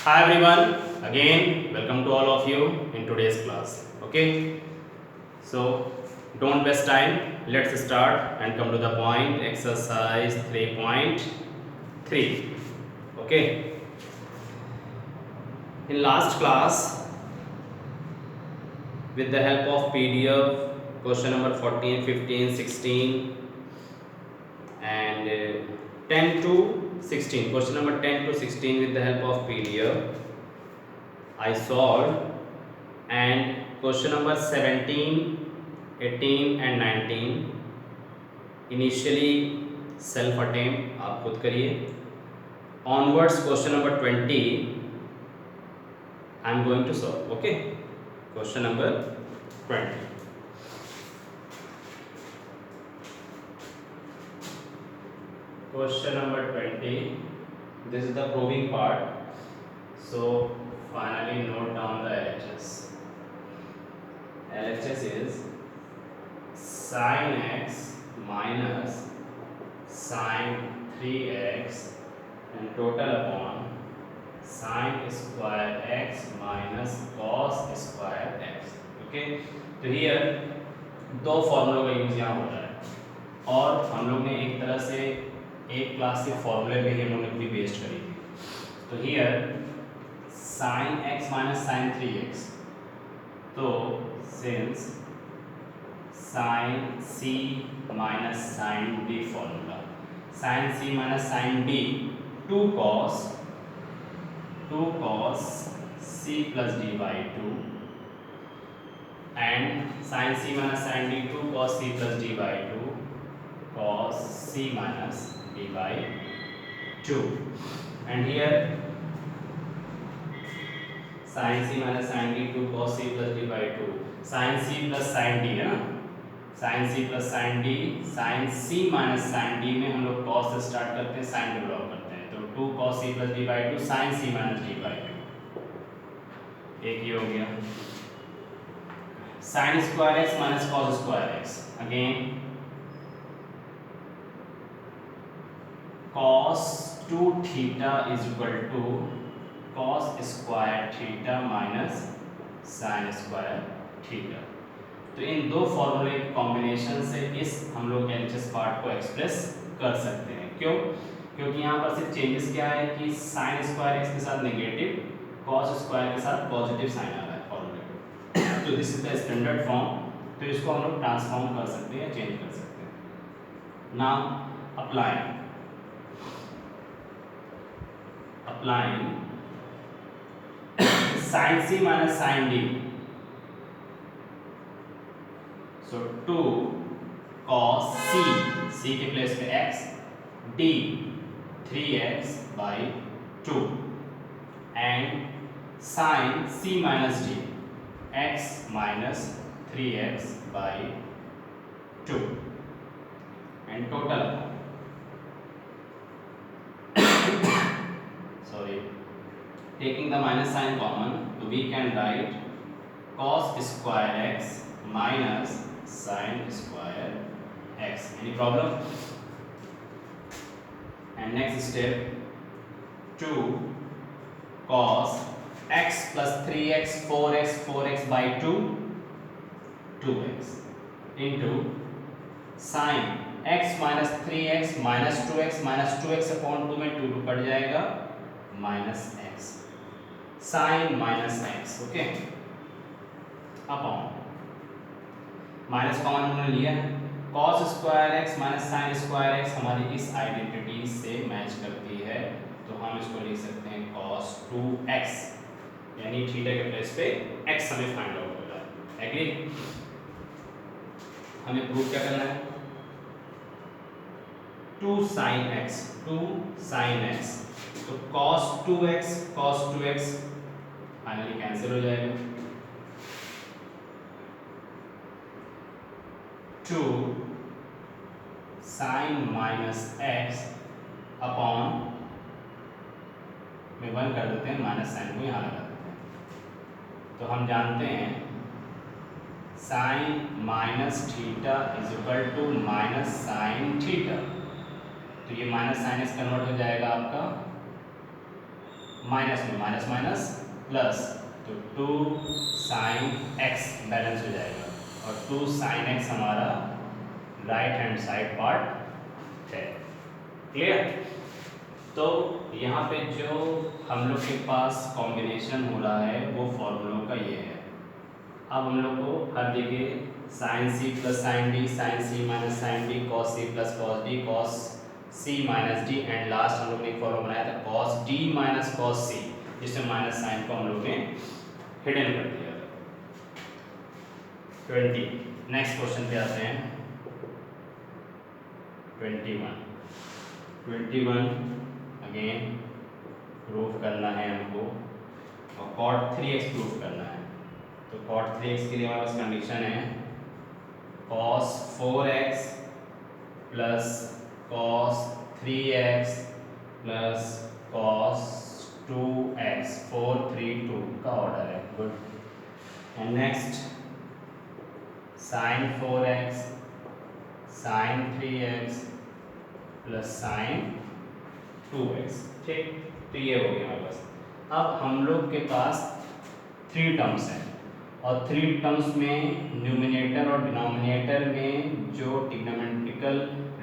Hi everyone, again welcome to all of you in today's class. Okay, so don't waste time. Let's start and come to the point. Exercise 3.3. Okay, in last class, with the help of PDF, question number 14, 15, 16, and 10 to 16. Question number 10 to 16 with the help of PDF, I solved, and question number 17, 18 and 19 initially self attempt आप खुद करिए. Onwards question number 20 I am going to solve. Okay, question number 20. Question number 20. This is the proving part. So finally note down the LHS. LHS is sin x minus sin 3x and total upon sin square x minus cos square x. Okay, तो here दो फॉर्मूलों का use यहाँ हो रहा है और हम लोग ने एक तरह से एक क्लास के फॉर्मूले पे ही हम लोग ने बेस्ड करी थी. तो here sin x minus sin 3x, तो since sin c minus sin d formula, sin c minus sin d 2 cos c plus d by 2 and sin c minus sin d 2 cos c plus d by 2 cos c minus d by 2, and here sin c minus sin d 2 cos c plus d by 2 sin c plus sin d है ना, sin c plus sin d, sin c minus sin d में हम लोग cos से start करते हैं, sin develop करते हैं, तो 2 cos c plus d by 2 sin c minus d by 2. एक ये हो गया. sin square x minus cos square x, again cos 2 theta is equal to cos square theta minus sin square theta. तो इन दो फॉर्मूले के कॉम्बिनेशन से इस हम लोग एलएचएस पार्ट को एक्सप्रेस कर सकते हैं. क्यों? क्योंकि यहाँ पर सिर्फ चेंजेस क्या है कि sin स्क्वायर x के साथ नेगेटिव, cos स्क्वायर के साथ पॉजिटिव साइन आ रहा है फॉर्मूले. तो this is the standard form. तो इसको हम लोग ट्रांसफॉर्म कर सकते हैं या चेंज कर सकते हैं. Now applying sin c minus sin d, so 2 cos c के प्लेस पे x, d 3x by 2 and sin c minus d x minus 3x by 2 and total sorry, taking the minus sign common, so we can write cos square x minus sin square x. Any problem? And next step, 2 cos x plus 3x 4x by 2 2x into sin x minus 3x minus 2x upon 2 में 2 cut जाएगा minus x sin minus x. Okay, upon minus common हमने लिया है, cos square x minus sin square x हमारी इस identity से match करती है, तो हम इसको लिख सकते हैं cos 2x, यानी थीटा के प्लेस पे x हमें फाइंड आउट होगा. एग्री? हमें प्रूव क्या करना है? 2 sin x तो cos 2x फाइनली कैंसिल हो जाएगा. 2 sin माइनस x अपॉन में 1 कर देते हैं, माइनस साइन को यहाँ लगा देते हैं. तो हम जानते हैं sin minus theta is equal to minus sine theta, तो ये माइनस साइन इस कन्वर्ट हो जाएगा आपका माइनस में माइनस माइनस प्लस, तो 2 साइन एक्स बैलेंस हो जाएगा, और 2 साइन एक्स हमारा राइट हैंड साइड पार्ट है। क्लियर? तो यहाँ पे जो हम लोग के पास कॉम्बिनेशन हो रहा है वो फॉर्मूलों का ये है। अब हम लोग को हर जगह sine C plus sine D, sine C minus sine D, cos C plus cos D, cos C minus D, and last हम लोग ने एक फॉर्मूला बनाया था cos D minus cos C, जिसमें माइनस साइन को हम लोग ने हिडन कर दिया था। 20। नेक्स्ट क्वेश्चन पे आते हैं। 21 अगेन प्रूफ करना है हमको, और कॉट 3x प्रूफ करना है। तो कॉट 3x के लिए हमारे पास कंडीशन है cos 4x plus cos 3x plus cos 2x, 4 3 2 का ऑर्डर है। Good. And next sin 4x sin 3x plus sin 2x। ठीक, तो ये हो गया हमारे पास। अब हम लोग के पास 3 टर्म्स हैं, और 3 टर्म्स में न्यूमिनेटर और डिनोमिनेटर में जो ट्रिग्नोमेट्रिकल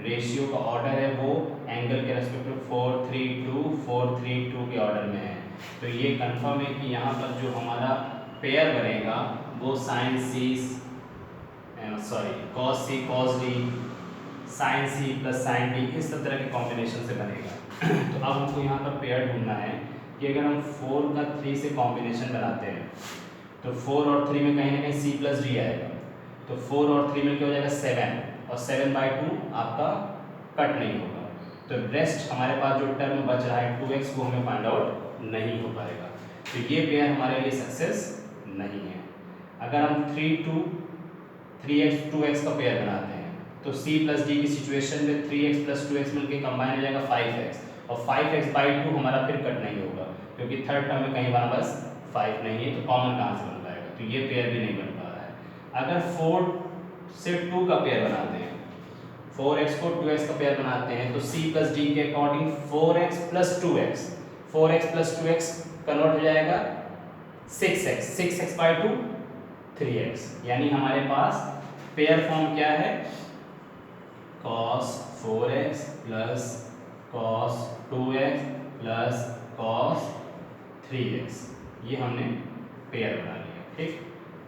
रेशियो का ऑर्डर है वो एंगल के रेस्पेक्ट 4 3 2 4 3 2 के ऑर्डर में है। तो ये कंफर्म है कि यहाँ पर जो हमारा पेयर बनेगा वो sine C cos C cos D, sine C plus sine D, इस तरह के कॉम्बिनेशन से बनेगा। तो अब हमको यहाँ पर पेयर ढूंढना है कि अगर हम 4 का 3 से कॉम्बिनेशन बनाते हैं तो 4 और 3 में कहीं ना कहीं c प्लस डी आएगा, तो 4 और 3 में क्या हो जाएगा 7, और 7/2 आपका कट नहीं होगा। तो रेस्ट हमारे पास जो टर्म बच रहा है 2x, वो हमें फाइंड आउट नहीं हो पाएगा। तो ये पेयर हमारे लिए सक्सेस नहीं है। अगर हम 3x 2x का पेयर बनाते हैं तो c प्लस डी की सिचुएशन में 3x प्लस 2x मिलकर कंबाइन हो जाएगा 5x, और 5x/2 हमारा फिर कट नहीं होगा, क्योंकि थर्ड टर्म में कहीं हमारे पास 5 नहीं है, तो कॉमन कहाँ से बन पाएगा, तो ये पेयर भी नहीं बन पा रहा है। अगर 4 से 2 का पेयर बनाते हैं, 4x को 2x का पेयर बनाते हैं, तो c प्लस डी के according 4x plus 2x, 4x plus 2x convert हो जाएगा 6x/2 3x, यानी हमारे पास पेयर फॉर्म क्या है, cos 4x plus cos 2x plus cos 3x, ये हमने पेयर बना लिया। ठीक,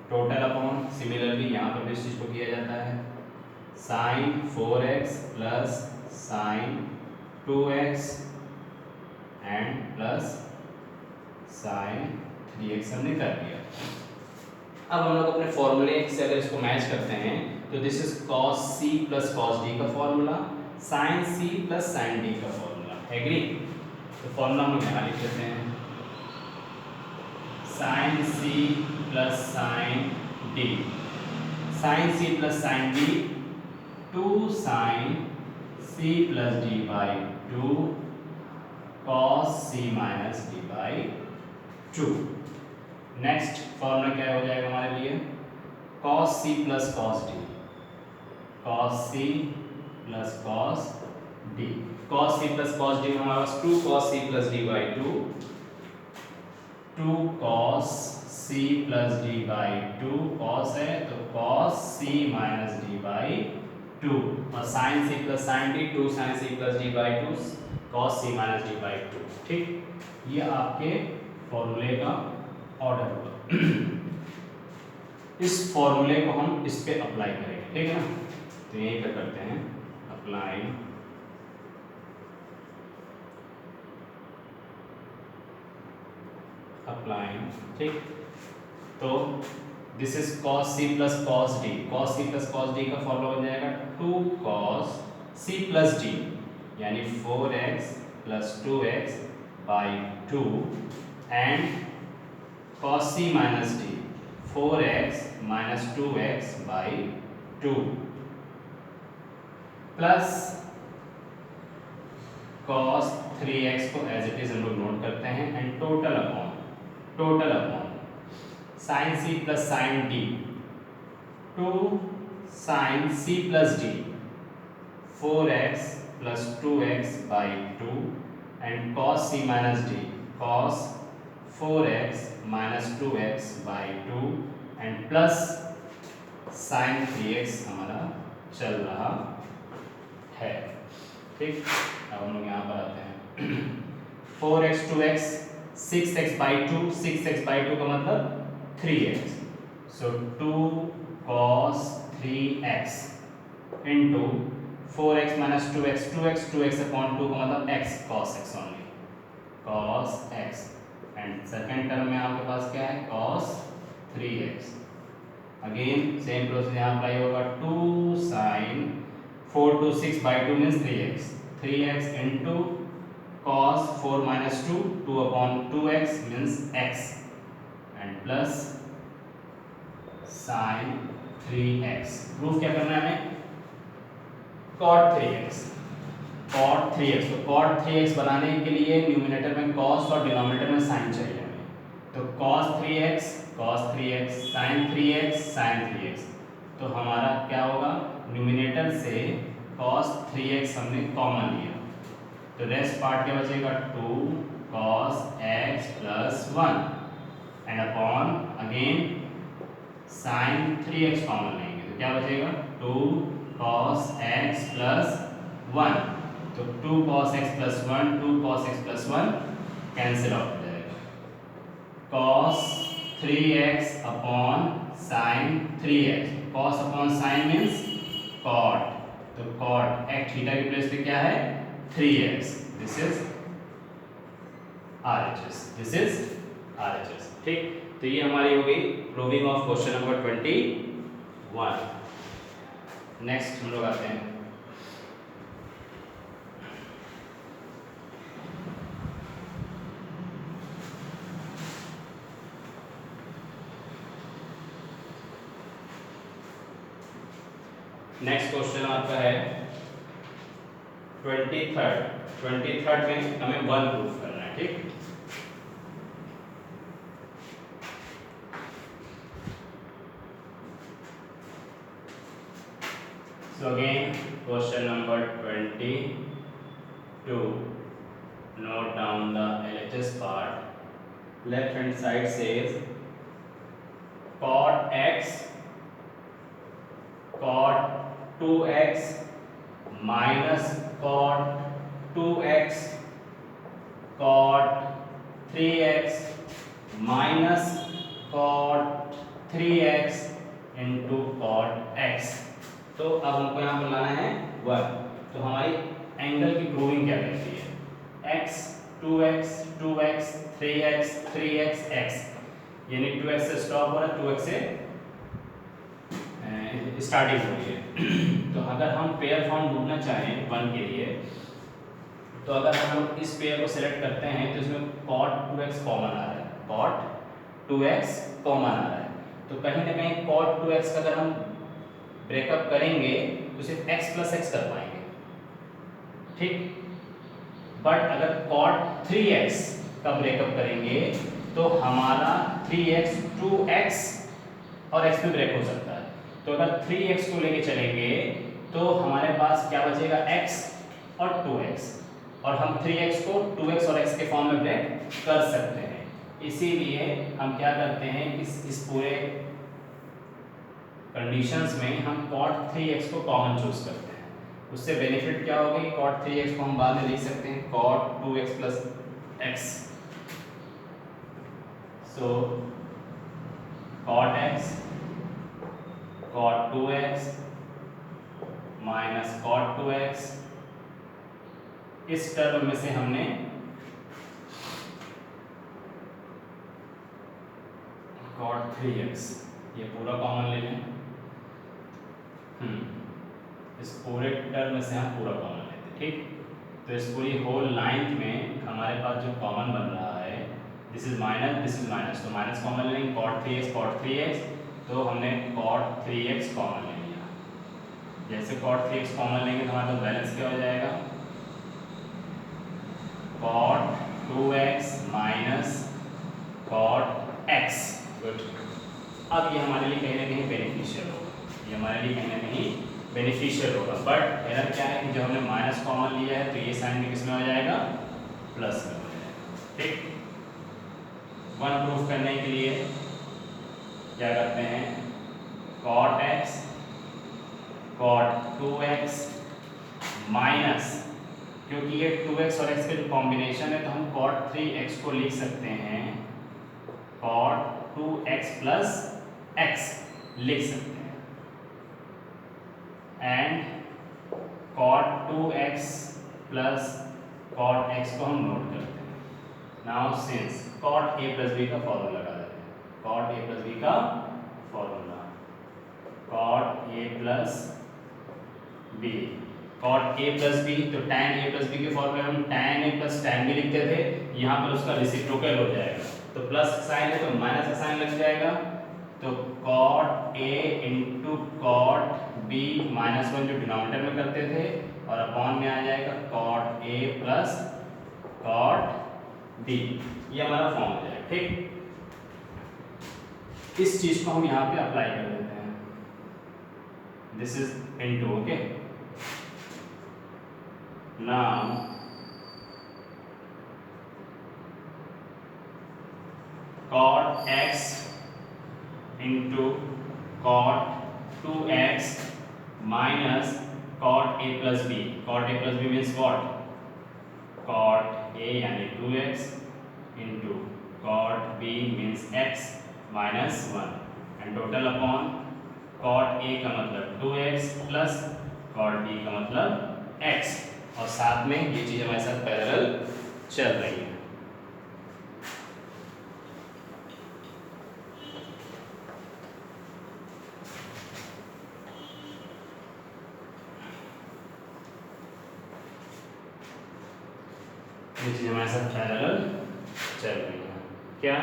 टोटल अपॉन सिमिलरली यहाँ पर भी इस चीज़ को किया जाता है, sin 4x plus sin 2x and plus sin 3x हमने कर दिया। अब हम लोग अपने फॉर्मूले से अगर इसको मैच करते हैं तो this is cos c plus cos d का formula, sin c plus sin d का फॉर्मूला। एग्री? तो फॉर्मूला हम यहाँ लिख लेते हैं, sin c plus sin d, sin c plus sin d 2 sin c plus d by 2 cos c minus d by 2। Next formula क्या हो जाएगा हमारे लिए, cos c plus cos d, cos c plus cos d, cos c plus cos d में हमारे पास 2 cos c plus d by 2, 2 cos c plus d by 2, cos है तो cos c minus d by 2, और sin c plus sin d 2 sin c plus d by 2 cos c minus d by 2। ठीक, ये आपके फॉर्मूले का order होगा। इस फॉर्मूले को हम इस पे अप्लाई करेंगे, ठीक है ना। तो यहीं पे करते हैं अप्लाई, ठीक। तो this is cos c plus cos d, cos c plus cos d का फॉर्मूला बन जाएगा 2 cos c प्लस d, यानी 4x plus 2x by 2 and cos c minus d 4x minus 2x by 2 plus cos 3x को as it is हम लोग note करते हैं, and total upon sin c plus sin d 2 sin c plus d 4x plus 2x by 2 and cos c minus d cos 4x minus 2x by 2 and plus sign 3x हमारा चल रहा है। ठीक, अब हम लोग यहाँ पर आते हैं 4x 2x 6x by 2, 6x by 2 का मतलब 3x, सो 2 cos 3x into 4x minus 2x, 2x upon 2 का मतलब x cos x only, cos x and second term में आपके पास क्या है cos 3x। Again same process यहाँ अप्लाई होगा 2 sin 4 to 6 by 2 means 3x, 3x into cos 4 minus 2, 2 upon 2x means x and plus sin 3x। Proof क्या करना है हमें cot 3x, cot 3x, तो cot 3x बनाने के लिए न्यूमिनेटर में cos और डिनोमिनेटर में sin चाहिए हमें, तो cos 3x sin 3x sin 3x, तो हमारा क्या होगा न्यूमिनेटर से cos 3x हमने कॉमन लिया, तो रेस्ट पार्ट क्या बचेगा 2 cos x plus 1 and upon again sin 3x common लेंगे, तो क्या बचेगा 2 cos x plus 1, तो 2 cos x plus 1, 2 cos x plus 1 cancel out हो जाएगा, cos 3x upon sin 3x, cos upon sin means cot, तो cot x थीटा की place पे क्या है 3x, this is RHS, this is RHS। ठीक, तो ये हमारी हो गई proving of question number 21। Next हम लोग आते हैं नेक्स्ट क्वेश्चन आपका है 23rd में हमें 1 प्रूफ करना है। ठीक, so again question number 22, note down the LHS part, left hand side says cot x cot 2x minus cot 2x cot 3x minus cot 3x into cot x। तो अब हमको यहाँ पर लाना है 1, तो हमारी एंगल की प्रूविंग क्या कहती है x 2x 2x 3x 3x x, यानी 2x से स्टॉप हो रहा है, 2x से स्टार्टिंग हो रही है। तो अगर हम पेयर फॉर्म ढूंढना चाहें 1 के लिए, तो अगर हम लोग इस पेयर को सिलेक्ट करते हैं तो इसमें cot 2x कॉमन आ रहा है, cot 2x कॉमन आ रहा है, तो कहीं ना कहीं cot 2x का अगर हम ब्रेकअप करेंगे तो सिर्फ x प्लस x कर पाएंगे। ठीक, बट अगर cot 3x का ब्रेकअप करेंगे तो हमारा 3x 2x और x में ब्रेक हो सकता है, तो अगर 3x को लेके चलेंगे तो हमारे पास क्या बचेगा x और 2x, और हम 3x को 2x और x के फॉर्म में ब्रेक कर सकते हैं। इसीलिए हम क्या करते हैं इस पूरे कंडीशंस में हम cot 3x को कॉमन चूज करते हैं, उससे बेनिफिट क्या होगा कि cot 3x को हम बाद में लिख सकते हैं cot 2x plus x, so cot x cot 2x minus cot 2x, इस टर्म में से हमने cot 3x ये पूरा कॉमन ले लें, इस पूरे टर्म में से हम पूरा कॉमन लेते हैं। ठीक, तो इस पूरी होल लाइन में हमारे पास जो कॉमन बन रहा है दिस इज माइनस, तो माइनस कॉमन लेंगे cot 3x, तो हमने cot 3x कॉमन ले लिया। जैसे cot 3x कॉमन लेंगे तो हमारे पास बैलेंस क्या हो जाएगा cot 2x minus cot x। Good, अब ये हमारे लिए कहीं ना कहीं बेनिफिशियल होगा, ये हमारे लिए कहीं ना कहीं बेनिफिशियल होगा, बट एरर क्या है कि जब हमने माइनस कॉमन लिया है तो ये साइन भी किस में हो जाएगा प्लस में हो जाएगा। ठीक, वन प्रूफ करने के लिए क्या करते हैं, cot x cot 2x minus, क्योंकि ये 2x और x का जो कॉम्बिनेशन है तो हम cot 3x को लिख सकते हैं cot 2x प्लस x लिख सकते हैं, and cot 2x plus cot x को हम नोट करते हैं। Now since cot a plus b का फॉर्मूला लगा देते हैं, cot a प्लस b का formula cot a plus b, cot a plus b, तो tan a प्लस b के फॉर्मूले हम tan a plus tan b लिखते थे, यहाँ पर उसका रेसिप्रोकल हो जाएगा, तो प्लस साइन है तो माइनस का साइन लग जाएगा, तो cot a into cot b minus one जो डिनोमिनेटर में करते थे और अपॉन में आ जाएगा cot a plus cot b, ये हमारा फॉर्म हो जाएगा। ठीक, इस चीज को हम यहाँ पे अप्लाई कर देते हैं, this is into, okay. Now cot x into cot 2x minus cot a plus b, cot a plus b means what, cot a यानी 2x into cot b means x minus 1 and total upon cot a का मतलब 2x plus cot b का मतलब x, और साथ में ये चीज हमारे साथ पैरेलल चल रही है। ये चीज हमारे साथ पैरेलल चल रही है। क्या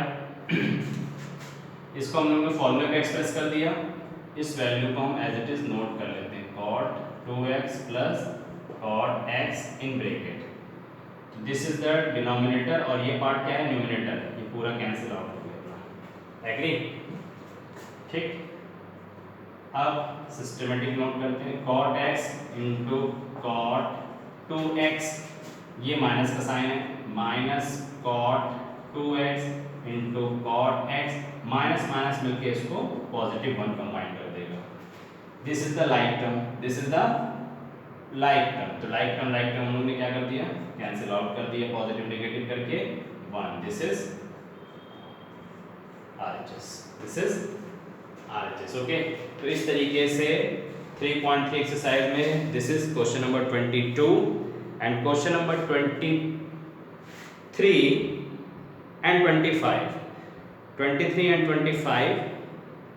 इसको हम लोगों ने फॉर्मूले पे एक्सप्रेस कर दिया, इस वैल्यू को हम एज इट इज नोट कर लेते हैं, cot 2x plus cot x in bracket, this is the denominator और ये पार्ट क्या है, न्यूमिनेटर, ये पूरा कैंसिल आउट हो गया, एग्री। ठीक, अब सिस्टमेटिक नोट करते हैं, cot x into cot 2x, ये माइनस का साइन है, minus cot 2x into cot x, minus minus मिलके इसको पॉजिटिव 1 कंबाइन कर देगा, this is the like term, this is the like term, तो लाइक टर्म हम लोगों ने क्या कर दिया, कैंसिल आउट कर दिया पॉजिटिव नेगेटिव करके 1, this is RHS, this is RHS, okay. तो इस तरीके से 3.3 एक्सरसाइज में this is question number 22 and question number 23 and 25, 23 and 25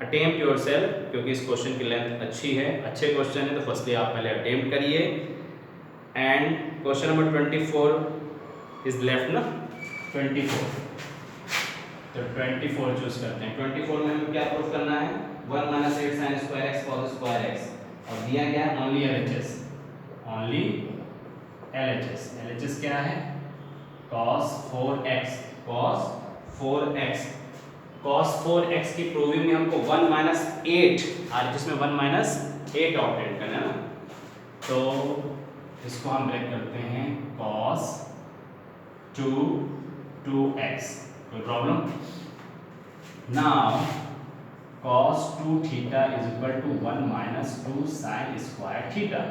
attempt yourself, क्योंकि इस क्वेश्चन की लेंथ अच्छी है, अच्छे क्वेश्चन है, तो फर्स्टली आप पहले अटेम्प्ट करिए, and question number 24 is left ना, 24, तो 24 चूज करते हैं। 24 में हमें क्या प्रूफ करना है, 1 minus 8 sine square x cos square x, और दिया क्या है, only LHS, only LHS, LHS क्या है, cos 4x, cos 4x, cos 4x की प्रूविंग में हमको 1 माइनस 8, RHS में 1 माइनस 8 ऑब्टेन करना है ना, तो इसको हम ब्रेक करते हैं cos 2x, कोई problem. Now cos 2 theta is equal to 1 minus 2 sine square theta,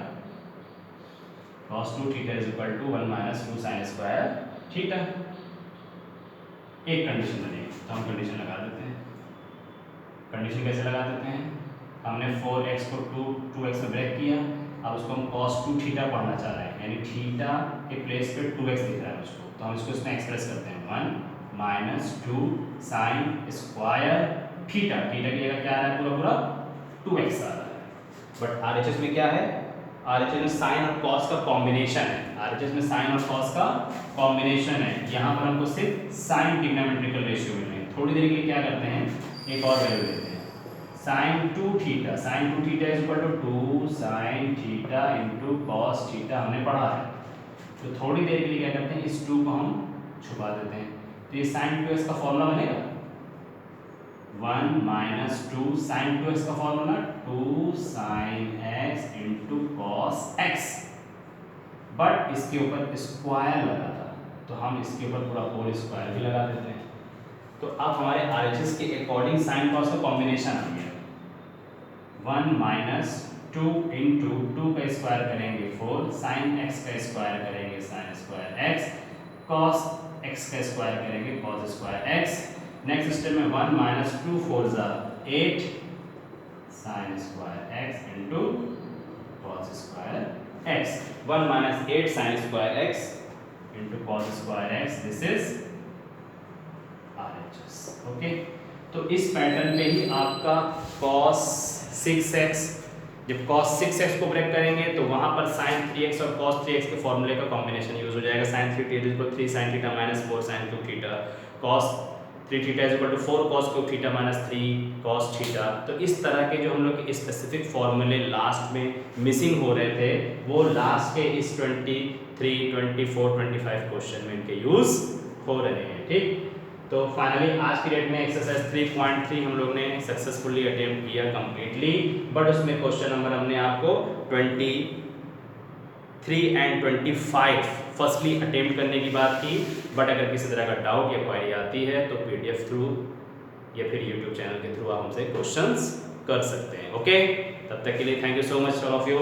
cos 2 theta is equal to 1 minus 2 sine square theta, एक कंडीशन बनेगी, तो हम कंडीशन लगा देते हैं। कंडीशन कैसे लगा देते हैं, हमने 4x को 2x में ब्रेक किया, अब उसको हम cos 2 थीटा पढ़ना चाह रहे हैं, यानी थीटा के प्लेस पे 2x दिख रहा है उसको, तो हम इसको इसमें एक्सप्रेस करते हैं 1 minus 2 sine square theta, theta की जगह क्या आ रहा है, पूरा पूरा 2x आ रहा है, बट RHS में क्या है, RHS में साइन और कॉस का कॉम्बिनेशन है, RHS में साइन और कॉस का कॉम्बिनेशन है, यहाँ पर हमको सिर्फ साइन ट्रिग्नोमेट्रिकल रेशियो मिल रहे हैं। थोड़ी देर के लिए क्या करते हैं, एक और वैल्यू लेते हैं, sine 2 theta, sine 2 theta is equal to 2 sine theta into cos theta, हमने पढ़ा है, तो थोड़ी देर के लिए क्या करते हैं, इस 2 को हम छुपा देते हैं, तो ये साइन 2x का फॉर्मूला बनेगा 1 माइनस 2 साइन 2x का formula 2 sine x into cos x, but इसके ऊपर स्क्वायर लगा था, तो हम इसके ऊपर पूरा होल स्क्वायर भी लगा देते हैं, तो अब हमारे RHS के अकॉर्डिंग साइन कॉस का कॉम्बिनेशन आ गया। 1 माइनस 2 इंटू 2 का स्क्वायर करेंगे 4, साइन एक्स का स्क्वायर करेंगे sine square x, cos x का स्क्वायर करेंगे cos square x. Next step में 1 माइनस 2 4 ज़ा 8 sine square x into cos square x. 1 minus 8 sine square x into cos square x, this is RHS। Okay, तो इस pattern पे ही आपका cos 6x, जब cos 6x को break करेंगे तो वहां पर sin 3x और cos 3x के फॉर्मूले का कॉम्बिनेशन यूज हो जाएगा। sin 3 3 sin theta minus 4 sin 2 theta, cos 3 theta 4 cos cube theta minus 3 cos theta. तो इस तरह के जो हम लोग के स्पेसिफिक फॉर्मूले लास्ट में मिसिंग हो रहे थे, वो लास्ट के इस 23, 24, 25 क्वेश्चन में इनके यूज हो रहे हैं। ठीक, तो फाइनली आज की डेट में एक्सरसाइज 3.3 हम लोग ने सक्सेसफुली अटेम्प्ट किया कंप्लीटली, बट उसमें क्वेश्चन नंबर हमने आपको 23 एंड 25 फर्स्टली अटेम्प्ट करने की बात की। बट अगर किसी तरह का डाउट या क्वेरी आती है तो PDF थ्रू या फिर YouTube चैनल के थ्रू आप हमसे क्वेश्चंस कर सकते हैं। ओके, तब तक के लिए thank you so much all of you.